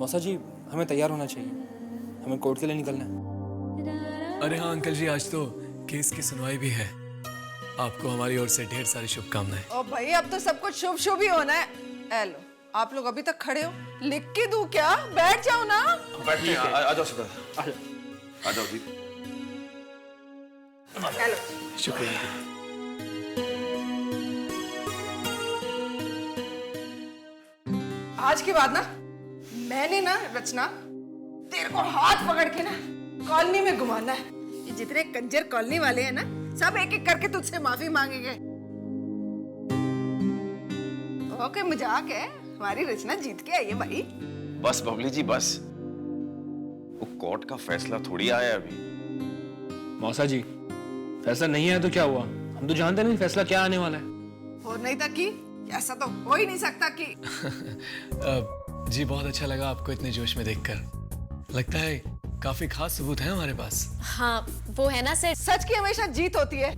मौसा जी, हमें तैयार होना चाहिए, हमें कोर्ट के लिए निकलना है। अरे हाँ अंकल जी, आज तो केस की सुनवाई भी है। आपको हमारी ओर से ढेर सारी शुभकामनाएं। ओ भाई, अब तो सब कुछ शुभ शुभ ही होना है। हेलो, आप लोग अभी तक खड़े हो? लिख के दूं क्या? बैठ जाओ ना। बैठते हैं, आ जाओ सुधा, आ जाओ जी। हेलो, शुक्रिया। आज के बाद ना मैंने ना रचना तेरे को हाथ पकड़ के ना कॉलोनी में घुमाना है। ये जितने कंजर कॉलोनी वाले हैं ना, सब एक एक करके तुझसे माफी मांगेंगे। ओके, मजाक है। हमारी रचना जीत के आई है भाई। बस बबली जी बस, वो कोर्ट का फैसला थोड़ी आया अभी। मौसा जी, फैसला नहीं आया तो क्या हुआ? हम तो जानते नहीं फैसला क्या आने वाला है। हो नहीं था कि ऐसा तो हो ही नहीं सकता कि जी बहुत अच्छा लगा आपको इतने जोश में देखकर। लगता है काफी खास सबूत है हमारे पास। हाँ वो है ना सर। सच की हमेशा जीत होती है,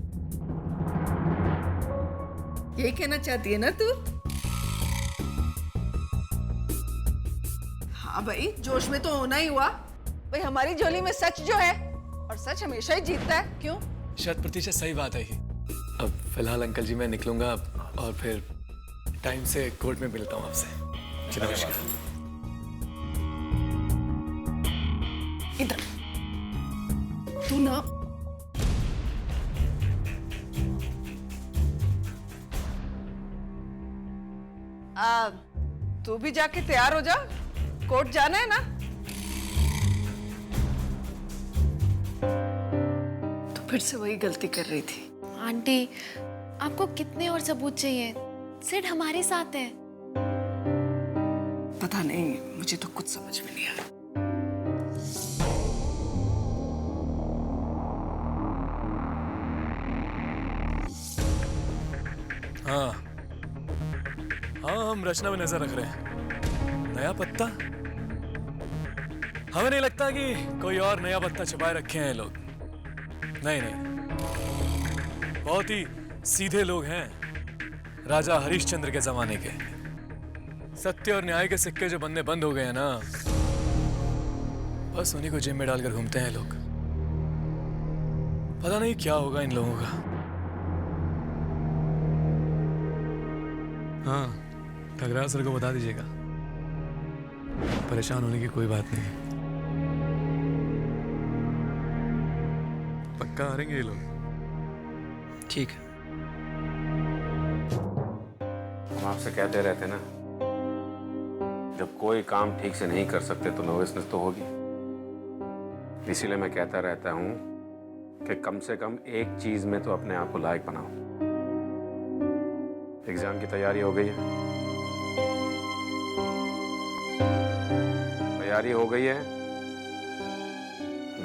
यही कहना चाहती है ना तू? हाँ भाई, जोश में तो होना ही हुआ। भाई हमारी झोली में सच जो है, और सच हमेशा ही जीतता है। क्यों? 100% सही बात है ये। अब फिलहाल अंकल जी मैं निकलूंगा और फिर टाइम से कोर्ट में मिलता हूँ आपसे। नमस्कार। इधर तू ना तू भी जाके तैयार हो जा, कोर्ट जाना है ना? तू फिर से वही गलती कर रही थी। आंटी, आपको कितने और सबूत चाहिए? सिड हमारे साथ है। पता नहीं, मुझे तो कुछ समझ में नहीं आ रहा। हाँ हाँ, हम रचना में नजर रख रहे हैं। नया पत्ता? हमें नहीं लगता कि कोई और नया पत्ता छुपाए रखे हैं लोग। नहीं नहीं, बहुत ही सीधे लोग हैं, राजा हरिश्चंद्र के जमाने के। सत्य और न्याय के सिक्के जो बनने बंद हो गए हैं ना, बस उन्हीं को जेब में डालकर घूमते हैं लोग। पता नहीं क्या होगा इन लोगों का। हाँ, ठगराल सर को बता दीजिएगा, परेशान होने की कोई बात नहीं है। पक्का हारेंगे ये लोग। ठीक है। हम आपसे कहते रहते ना, जब कोई काम ठीक से नहीं कर सकते तो नर्वसनेस तो होगी। इसीलिए मैं कहता रहता हूं कि कम से कम एक चीज में तो अपने आप को लायक बनाओ। एग्जाम की तैयारी हो गई है? तैयारी हो गई है?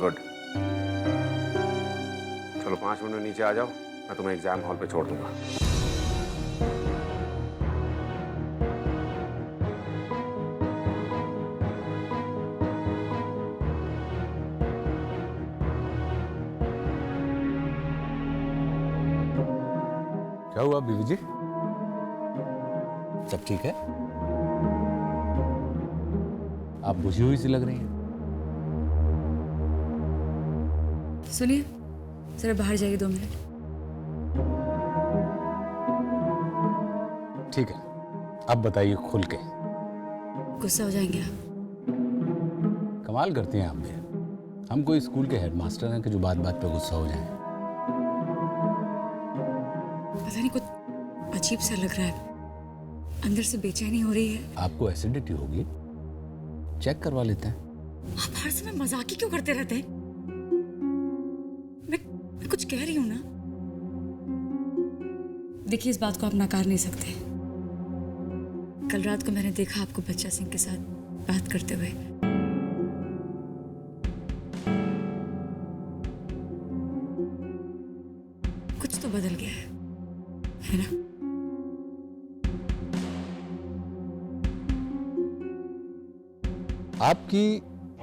गुड। चलो 5 मिनट में नीचे आ जाओ, मैं तुम्हें एग्जाम हॉल पे छोड़ दूंगा। क्या हुआ बीवी जी, सब ठीक है? आप बुझी हुई सी लग रही हैं। सुनिए, जरा बाहर जाइए 2 मिनट। ठीक है, अब बताइए खुल के। गुस्सा हो जाएंगे आप? कमाल करती हैं आप भी। हम कोई स्कूल के हेडमास्टर हैं कि जो बात बात पे गुस्सा हो जाएं। पता नहीं, कुछ अजीब सा लग रहा है, अंदर से बेचैनी हो रही है। आपको एसिडिटी होगी, चेक करवा लेते हैं। आप हर समय मजाक ही क्यों करते रहते हैं? मैं कुछ कह रही हूं ना। देखिए, इस बात को आप नकार नहीं सकते। कल रात को मैंने देखा आपको बच्चा सिंह के साथ बात करते हुए। कुछ तो बदल गया है ना? आपकी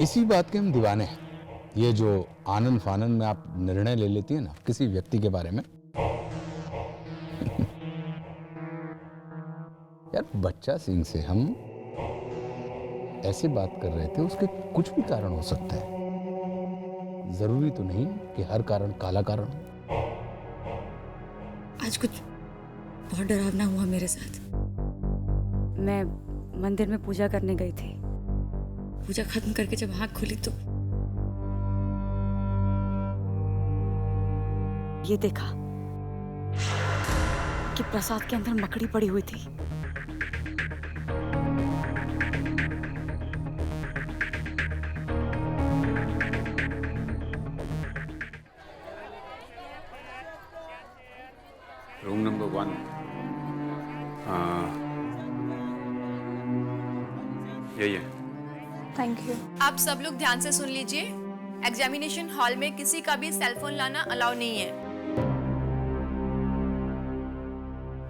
इसी बात के हम दीवाने हैं। ये जो आनन फानन में आप निर्णय ले लेती हैं ना किसी व्यक्ति के बारे में। यार, बच्चा सिंह से हम ऐसे बात कर रहे थे उसके कुछ भी कारण हो सकता है। जरूरी तो नहीं कि हर कारण काला कारण हो। आज कुछ बहुत डरावना हुआ मेरे साथ। मैं मंदिर में पूजा करने गई थी। पूजा खत्म करके जब आँख खुली तो ये देखा कि प्रसाद के अंदर मकड़ी पड़ी हुई थी। Room number 1। यही है। Thank you. आप सब लोग ध्यान से सुन लीजिए। एग्जामिनेशन हॉल में किसी का भी सेलफोन लाना अलाउ नहीं है।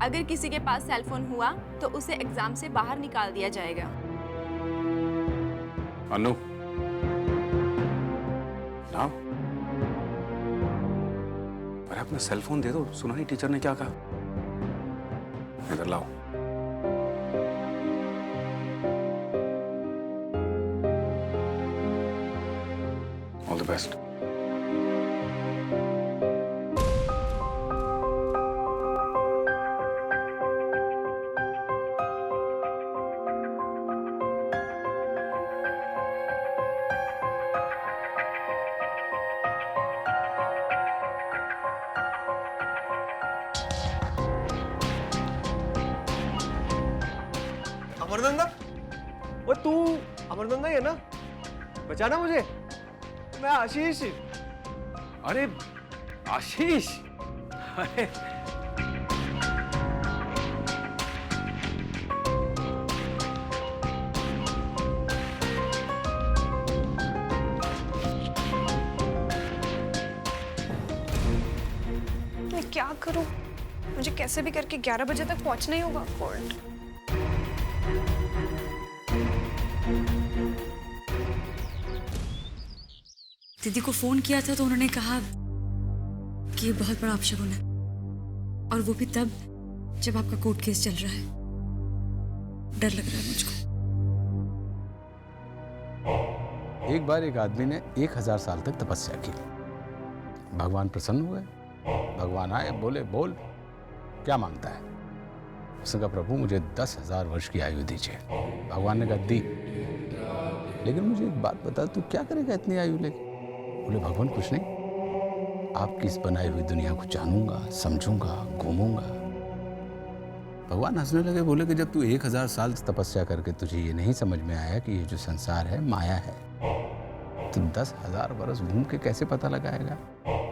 अगर किसी के पास सेलफोन हुआ तो उसे एग्जाम से बाहर निकाल दिया जाएगा। अनु, लाओ। अरे अपना सेलफोन दे दो। सुना नहीं टीचर ने क्या कहा? इधर लाओ। All the best. अमरनंदा, वो तू अमरनंदा ही है ना? बचाना मुझे। मैं आशीष। अरे आशीष, अरे मैं क्या करूं? मुझे कैसे भी करके 11 बजे तक पहुंचना ही होगा कोर्ट। दीदी को फोन किया था तो उन्होंने कहा कि ये बहुत बड़ा अपशगुन है, और वो भी तब जब आपका कोर्ट केस चल रहा है। डर लग रहा है मुझको। एक बार एक आदमी ने 1000 साल तक तपस्या की। भगवान प्रसन्न हुए। भगवान आए, बोले बोल क्या मांगता है? उसने कहा प्रभु मुझे 10,000 वर्ष की आयु दीजिए। भगवान ने कहा दी, लेकिन मुझे एक बात बता, तू क्या करेगा इतनी आयु लेके? बोले भगवान कुछ नहीं, आपकी इस बनाई हुई दुनिया को जानूंगा, समझूंगा, घूमूंगा। भगवान हंसने लगे, बोले कि जब तू 1000 साल तपस्या करके तुझे ये नहीं समझ में आया कि ये जो संसार है माया है, तो 10,000 वर्ष घूम के कैसे पता लगाएगा?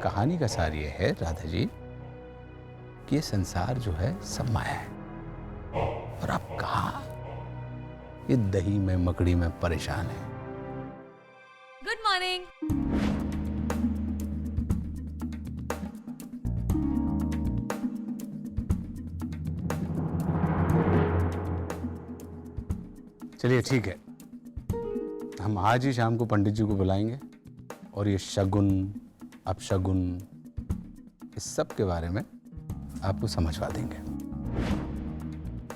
कहानी का सार ये है राधा जी कि ये संसार जो है सब माया है, और आप कहाँ ये दही में मकड़ी में परेशान है। Good morning. चलिए ठीक है, हम आज ही शाम को पंडित जी को बुलाएंगे और ये शगुन अपशगुन इस सब के बारे में आपको समझवा देंगे।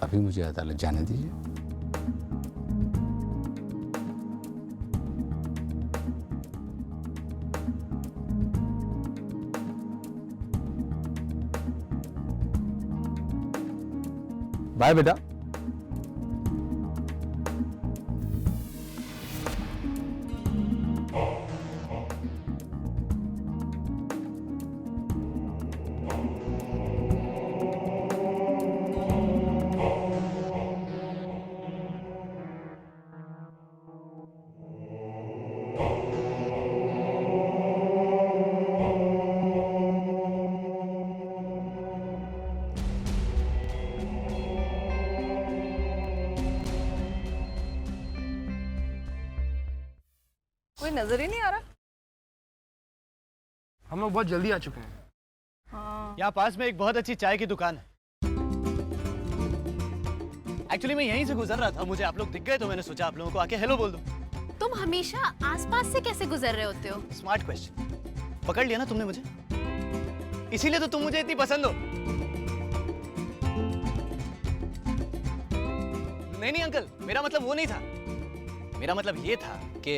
अभी मुझे अदालत जाने दीजिए। बाय बेटा। कोई नजर ही नहीं आ रहा। हम लोग बहुत जल्दी आ चुके हैं। हाँ। यहाँ पास में एक बहुत अच्छी चाय की दुकान है। एक्चुअली मैं यहीं से गुजर रहा था, मुझे आप लोग दिख गए तो मैंने सोचा आप लोगों को आके हेलो बोल दूं। तुम हमेशा आसपास से कैसे गुजर रहे होते हो? Smart question. पकड़ लिया ना तुमने मुझे, इसीलिए तो तुम मुझे इतनी पसंद हो। नहीं अंकल, मेरा मतलब वो नहीं था। मेरा मतलब ये था कि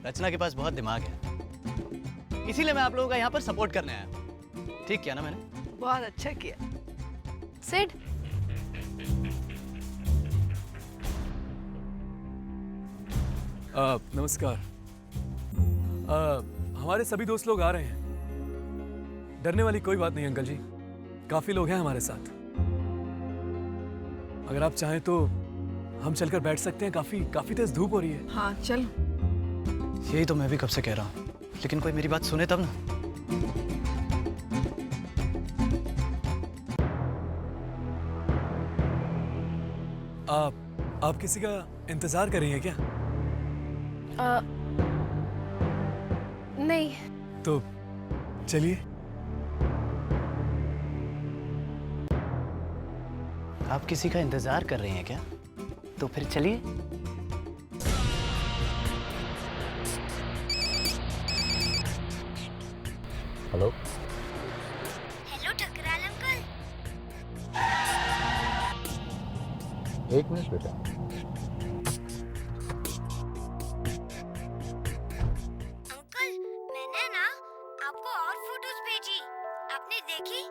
रचना के पास बहुत दिमाग है, इसीलिए मैं आप लोगों का यहाँ पर सपोर्ट करने आया हूँ। ठीक किया ना मैंने? बहुत अच्छा किया। सिड, नमस्कार। हमारे सभी दोस्त लोग आ रहे हैं। डरने वाली कोई बात नहीं अंकल जी, काफी लोग हैं हमारे साथ। अगर आप चाहें तो हम चलकर बैठ सकते हैं, काफी तेज धूप हो रही है। हाँ चल। यही तो मैं भी कब से कह रहा हूँ, लेकिन कोई मेरी बात सुने तब ना। आप किसी का इंतजार कर रही हैं क्या? नहीं। तो चलिए। आप किसी का इंतजार कर रहे हैं क्या? तो फिर चलिए। हेलो। Hello Thakral uncle. एक मिनट बेटा। अंकल मैंने ना आपको और फोटोज भेजी, आपने देखी?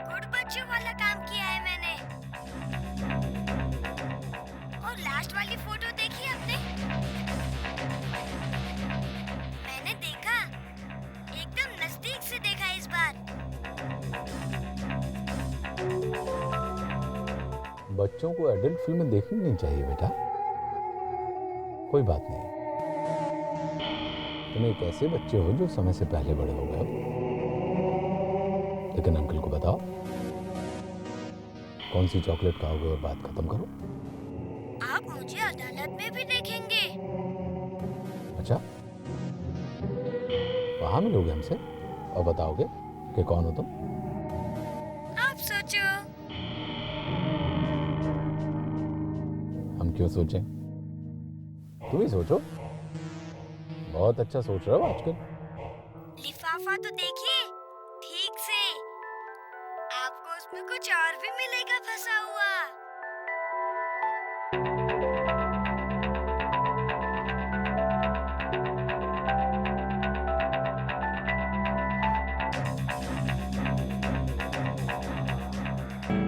गुड बच्चों वाला काम किया है मैंने। और लास्ट वाली फोटो देखी आपने? मैंने देखा, एकदम नजदीक से देखा इस बार। बच्चों को एडल्ट फिल्में देखनी नहीं चाहिए बेटा। कोई बात नहीं, तुम एक ऐसे बच्चे हो जो समय से पहले बड़े हो गए हो। लेकिन अंकल को बताओ, कौन सी चॉकलेट खाओगे और बात खत्म करो। आप मुझे अदालत में भी देखेंगे। अच्छा, वहां मिलोगे हमसे और बताओगे कि कौन हो तुम? आप सोचो। हम क्यों सोचें? तुम ही सोचो। बहुत अच्छा सोच रहे हो आजकल। लिफाफा तो देखिए ठीक से, आपको उसमें कुछ और भी मिलेगा फंसा हुआ।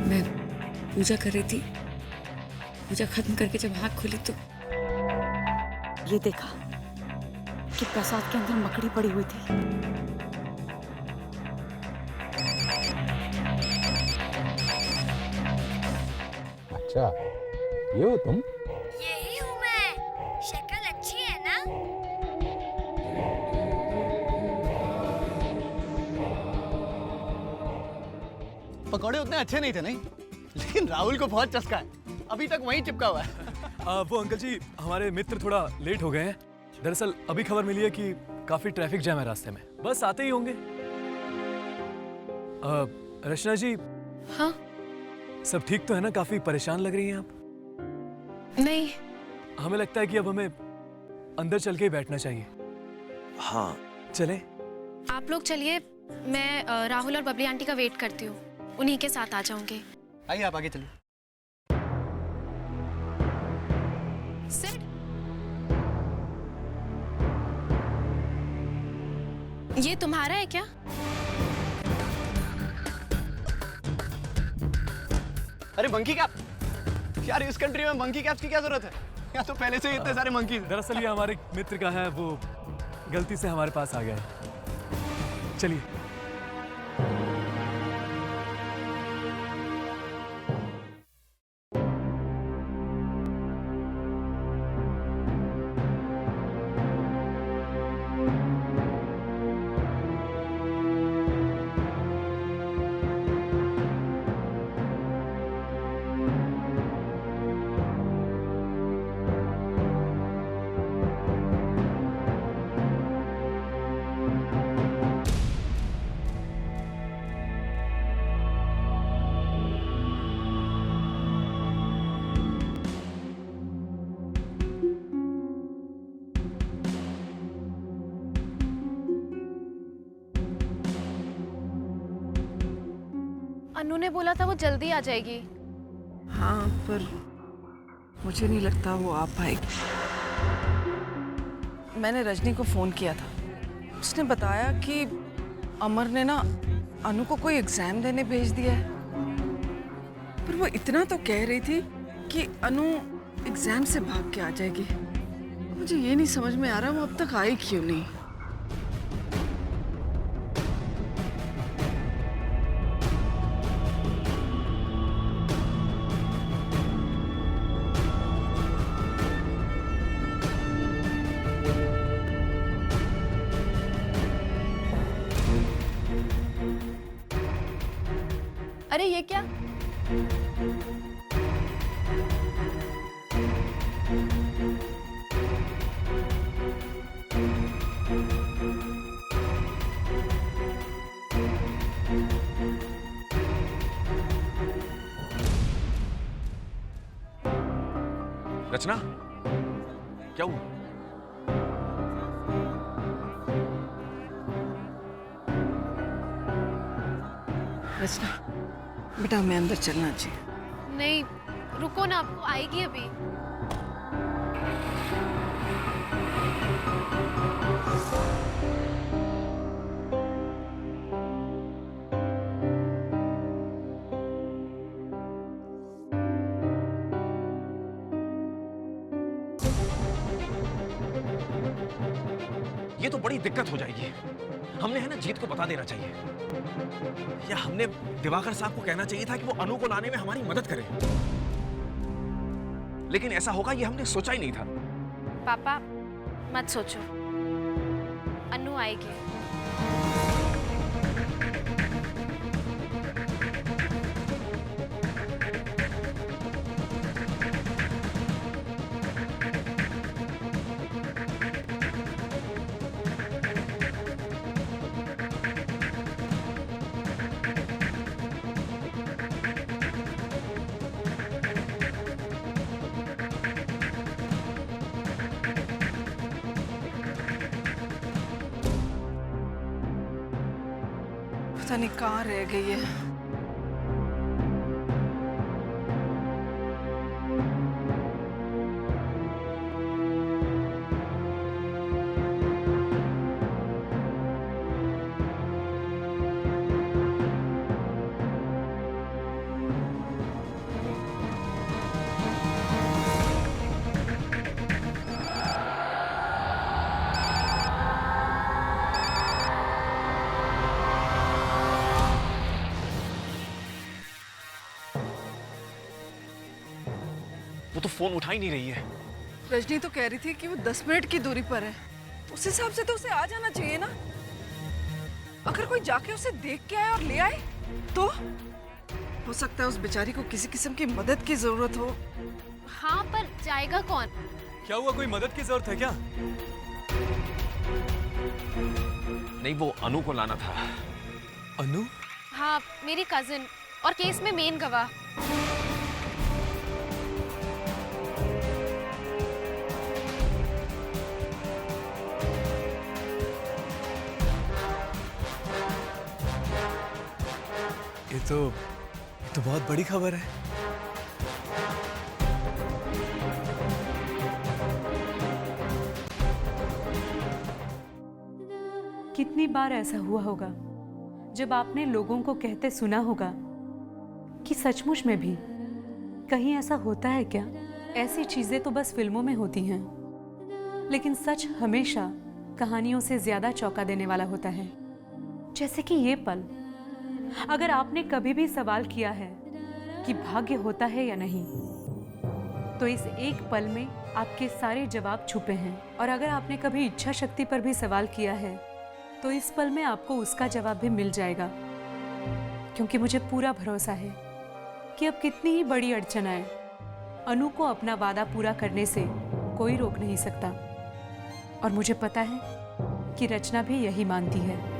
मैं पूजा कर रही थी, पूजा खत्म करके जब आँख खोली तो ये देखा कि प्रसाद के अंदर मकड़ी पड़ी हुई थी। अच्छा, ये हो तुम? यही हूँ मैं। शक्ल अच्छी है ना? पकौड़े उतने अच्छे नहीं थे नहीं, लेकिन राहुल को बहुत चस्का है, अभी तक वहीं चिपका हुआ है। वो अंकल जी, हमारे मित्र थोड़ा लेट हो गए हैं। दरअसल अभी खबर मिली है कि काफी ट्रैफिक जैम है रास्ते में, बस आते ही होंगे। रचना जी। हाँ? सब ठीक तो है ना? काफी परेशान लग रही हैं आप। नहीं। हमें लगता है कि अब हमें अंदर चल के ही बैठना चाहिए। हाँ चले। आप लोग चलिए, मैं राहुल और बबली आंटी का वेट करती हूँ, उन्हीं के साथ आ जाऊंगी। आइए आप आगे चलिए। सिड, ये तुम्हारा है क्या? अरे मंकी कैप यार, इस कंट्री में मंकी कैप्स की क्या जरूरत है? यहाँ तो पहले से ही इतने सारे मंकी। दरअसल ये हमारे मित्र का है, वो गलती से हमारे पास आ गया है। चलिए। अनु ने बोला था वो जल्दी आ जाएगी। हाँ, पर मुझे नहीं लगता वो आ पाएगी। मैंने रजनी को फोन किया था, उसने बताया कि अमर ने ना अनु को कोई एग्जाम देने भेज दिया है। पर वो इतना तो कह रही थी कि अनु एग्जाम से भाग के आ जाएगी। मुझे ये नहीं समझ में आ रहा वो अब तक आई क्यों नहीं। अरे ये क्या? रचना, क्या हुआ? रचना बेटा, मैं अंदर चलना चाहिए। नहीं रुको ना, आपको आएगी अभी। ये तो बड़ी दिक्कत हो जाएगी। हमने है ना जीत को बता देना चाहिए, या हमने दिवाकर साहब को कहना चाहिए था कि वो अनु को लाने में हमारी मदद करें। लेकिन ऐसा होगा ये हमने सोचा ही नहीं था। पापा मत सोचो, अनु आएगी। पता नहीं कहाँ रह गई है। वो तो फोन उठा ही नहीं रही है। रजनी तो कह रही थी कि वो 10 मिनट की दूरी पर है। उस हिसाब से तो उसे आ जाना चाहिए ना। अगर कोई जाके उसे देख के आए और ले आए तो हो सकता है उस बेचारी को किसी किस्म की मदद की जरूरत हो। हाँ, पर जाएगा कौन? क्या हुआ, कोई मदद की जरूरत है क्या? नहीं, वो अनु को लाना था। अनु? हाँ, मेरी कजिन और केस में मेन गवाह। ये तो बहुत बड़ी खबर है। कितनी बार ऐसा हुआ होगा जब आपने लोगों को कहते सुना होगा कि सचमुच में भी कहीं ऐसा होता है क्या? ऐसी चीजें तो बस फिल्मों में होती हैं, लेकिन सच हमेशा कहानियों से ज्यादा चौंका देने वाला होता है। जैसे कि ये पल, अगर आपने कभी भी सवाल किया है कि भाग्य होता है या नहीं, तो इस एक पल में आपके सारे जवाब छुपे हैं। और अगर आपने कभी इच्छा शक्ति पर भी सवाल किया है, तो इस पल में आपको उसका जवाब भी मिल जाएगा। क्योंकि मुझे पूरा भरोसा है कि अब कितनी ही बड़ी अड़चन आए, अनु को अपना वादा पूरा करने से कोई रोक नहीं सकता। और मुझे पता है कि रचना भी यही मानती है।